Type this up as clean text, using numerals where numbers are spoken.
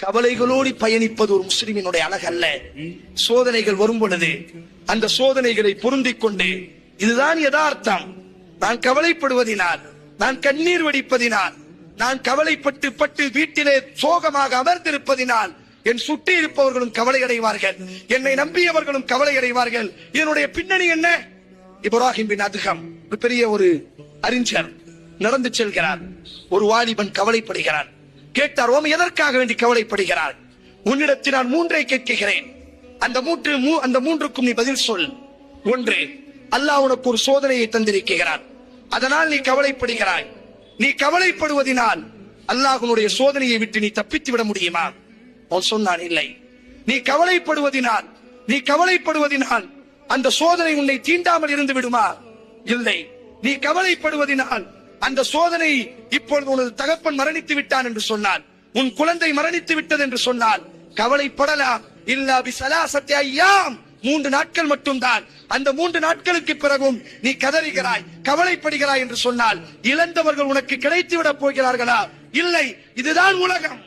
கவலைகளோடு பயணிப்பது ஒரு முஸ்லிமினுடைய அழகல்ல. சோதனைகள் வரும் பொழுது அந்த சோதனைகளை பொருந்திக் கொண்டு, இதுதான் யதார்த்தம், நான் கவலைப்படுவதினால், நான் கண்ணீர் வடிப்பதினால், நான் கவலைப்பட்டு பட்டு வீட்டிலே சோகமாக அமர்ந்திருப்பதினால் என் சுற்றி இருப்பவர்களும் கவலை அடைவார்கள், என்னை நம்பியவர்களும் கவலை அடைவார்கள். இதனுடைய பின்னணி என்ன? இப்ராஹிம் பின் அதுகம் பெரிய ஒரு அறிஞர் நடந்து செல்கிறார். ஒரு வாலிபன் கவலைப்படுகிறார். கேட்டார், ஓம் எதற்காக வேண்டி கவலைப்படுகிறார்? உன்னிடத்தில் நான் மூன்றை கேட்கிறேன், அந்த மூன்றுக்கும் நீ பதில் சொல். ஒன்று, அல்லாஹ் உனக்கு ஒரு சோதனையை தந்திருக்கிறார், அதனால் நீ கவலைப்படுகிறாய். நீ கவலைப்படுவதனால் அல்லாஹ்வுடைய சோதனையை விட்டு நீ தப்பித்து விட முடியுமா? அவன் சொன்னான், இல்லை. நீ கவலைப்படுவதினால் அந்த சோதனை உன்னை தீண்டாமல் இருந்து விடுமா? இல்லை. நீ கவலைப்படுவதினால் அந்த சோதனை, இப்பொழுது உனது தகப்பன் மரணித்து விட்டான் என்று சொன்னால், உன் குழந்தை மரணித்து விட்டது என்று சொன்னால் கவலைப்படலாம். இல்லா பிஸலாஸத்தி அய்யாம், 3 நாட்கள் மட்டும்தான். அந்த 3 நாட்களுக்கு பிறகும் நீ கதறுகிறாய், கவலைப்படுகிறாய் என்று சொன்னால் இழந்தவர்கள் உனக்கு கிடைத்து விட போகிறார்களா? இல்லை. இதுதான் உலகம்.